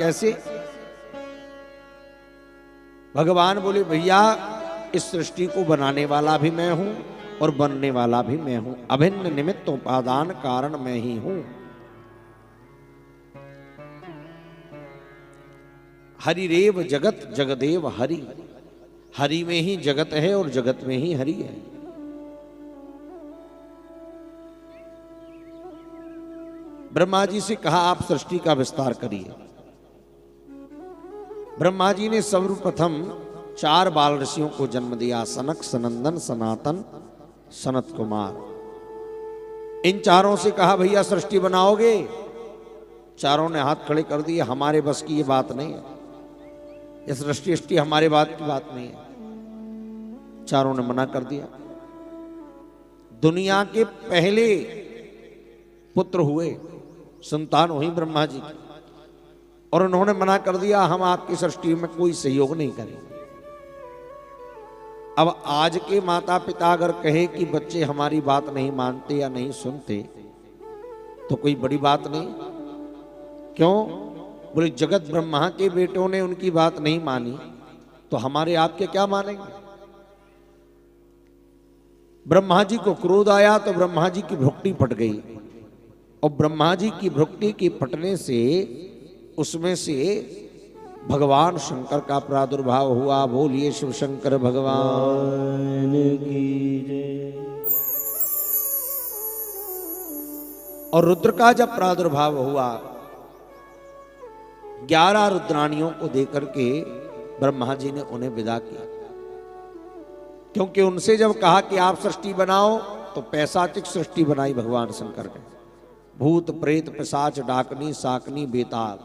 कैसे? भगवान बोले भैया इस सृष्टि को बनाने वाला भी मैं हूं और बनने वाला भी मैं हूं, अभिन्न निमित्त उपादान कारण मैं ही हूं। हरिरेव जगत जगदेव हरि, हरि में ही जगत है और जगत में ही हरि है। ब्रह्मा जी से कहा आप सृष्टि का विस्तार करिए। ब्रह्मा जी ने सर्वप्रथम 4 बाल ऋषियों को जन्म दिया, सनक, सनंदन, सनातन, सनत कुमार। इन चारों से कहा भैया सृष्टि बनाओगे? चारों ने हाथ खड़े कर दिए, हमारे बस की ये बात नहीं है, ये सृष्टि हमारे बात की बात नहीं है। चारों ने मना कर दिया। दुनिया के पहले पुत्र हुए, संतान हुई ब्रह्मा जी की, और उन्होंने मना कर दिया हम आपकी सृष्टि में कोई सहयोग नहीं करेंगे। अब आज के माता पिता अगर कहे कि बच्चे हमारी बात नहीं मानते या नहीं सुनते तो कोई बड़ी बात नहीं। क्यों? बोले जगत ब्रह्मा के बेटों ने उनकी बात नहीं मानी तो हमारे आपके क्या मानेंगे। ब्रह्मा जी को क्रोध आया तो ब्रह्मा जी की भ्रुकुटी फट गई, और ब्रह्मा जी की भ्रुकुटी के फटने से उसमें से भगवान शंकर का प्रादुर्भाव हुआ। बोलिए शिव शंकर भगवान की जय। और रुद्र का जब प्रादुर्भाव हुआ, 11 रुद्राणियों को देकर के ब्रह्मा जी ने उन्हें विदा किया, क्योंकि उनसे जब कहा कि आप सृष्टि बनाओ तो पैशाचिक सृष्टि बनाई भगवान शंकर ने। भूत प्रेत पिशाच डाकनी साकनी बेताल।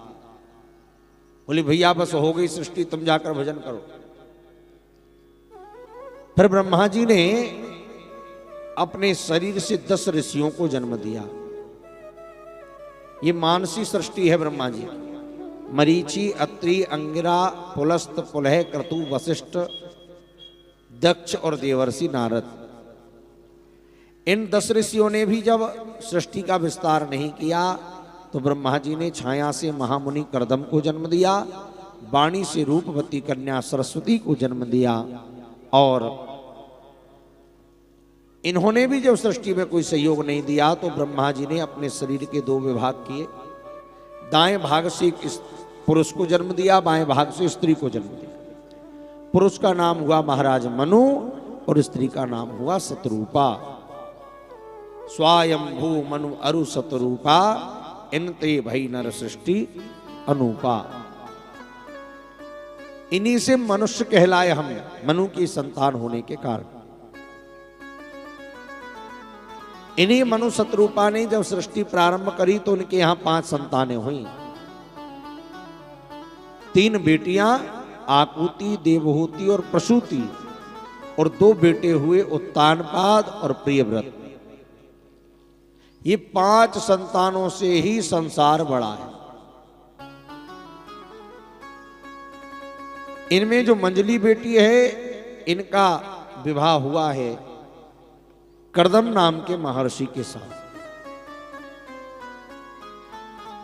बोले भैया बस हो गई सृष्टि, तुम जाकर भजन करो। फिर ब्रह्मा जी ने अपने शरीर से 10 ऋषियों को जन्म दिया। ये मानसी सृष्टि है ब्रह्मा जी। मरीचि, अत्रि, अंगिरा, पुलस्त, पुलह, क्रतु, वशिष्ठ, दक्ष और देवर्षि नारद। इन 10 ऋषियों ने भी जब सृष्टि का विस्तार नहीं किया तो ब्रह्मा जी ने छाया से महामुनि कर्दम को जन्म दिया, वाणी से रूपवती कन्या सरस्वती को जन्म दिया। और इन्होंने भी जब सृष्टि में कोई सहयोग नहीं दिया तो ब्रह्मा जी ने अपने शरीर के 2 विभाग किए। दाएं भाग से पुरुष को जन्म दिया, बाएं भाग से स्त्री को जन्म दिया। पुरुष का नाम हुआ महाराज मनु और स्त्री का नाम हुआ शतरूपा। स्वायंभू मनु अरु शतरूपा, इनते भई नर सृष्टि अनूपा। इन्हीं से मनुष्य कहलाए हम, मनु की संतान होने के कारण। इन्हीं मनु शतरूपा ने जब सृष्टि प्रारंभ करी तो उनके यहां 5 संतानें हुई। 3 बेटियां आकुति, देवहूति और प्रसूति, और 2 बेटे हुए उत्तानपाद और प्रियव्रत। ये 5 संतानों से ही संसार बड़ा है। इनमें जो मंजली बेटी है इनका विवाह हुआ है कर्दम नाम के महर्षि के साथ।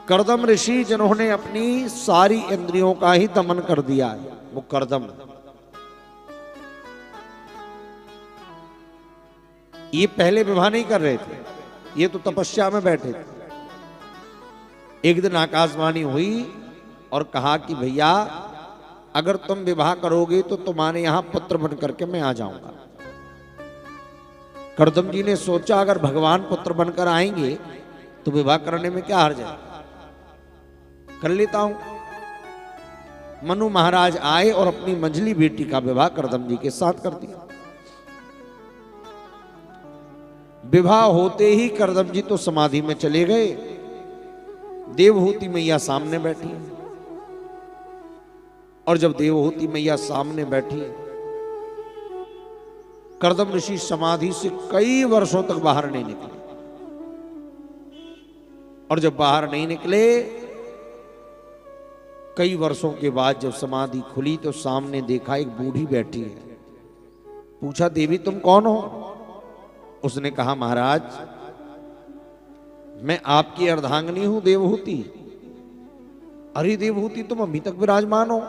कर्दम ऋषि जिन्होंने अपनी सारी इंद्रियों का ही दमन कर दिया है, वो कर्दम। ये पहले विवाह नहीं कर रहे थे, ये तो तपस्या में बैठे थे। एक दिन आकाशवाणी हुई और कहा कि भैया अगर तुम विवाह करोगे तो तुम्हारे यहां पुत्र बन करके मैं आ जाऊंगा। कर्दम जी ने सोचा अगर भगवान पुत्र बनकर आएंगे तो विवाह करने में क्या हर्ज है, कर लेता हूं। मनु महाराज आए और अपनी मंझली बेटी का विवाह कर्दम जी के साथ कर दिया। विवाह होते ही कर्दम जी तो समाधि में चले गए। देवहूति मैया सामने बैठी, और जब देवहूति मैया सामने बैठी कर्दम ऋषि समाधि से कई वर्षों तक बाहर नहीं निकले। और जब बाहर नहीं निकले, कई वर्षों के बाद जब समाधि खुली तो सामने देखा एक बूढ़ी बैठी है। पूछा देवी तुम कौन हो? उसने कहा महाराज मैं आपकी अर्धांगिनी हूं देवहूति। अरे देवहूति, तुम अभी तक विराजमान हो?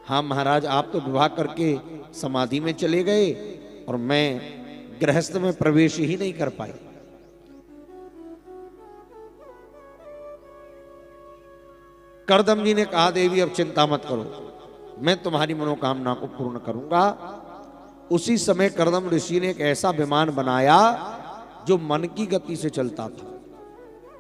हाँ महाराज, आप तो विवाह करके समाधि में चले गए और मैं गृहस्थ में प्रवेश ही नहीं कर पाई। करदम जी ने कहा, देवी अब चिंता मत करो, मैं तुम्हारी मनोकामना को पूर्ण करूंगा। उसी समय करदम ऋषि ने एक ऐसा विमान बनाया जो मन की गति से चलता था।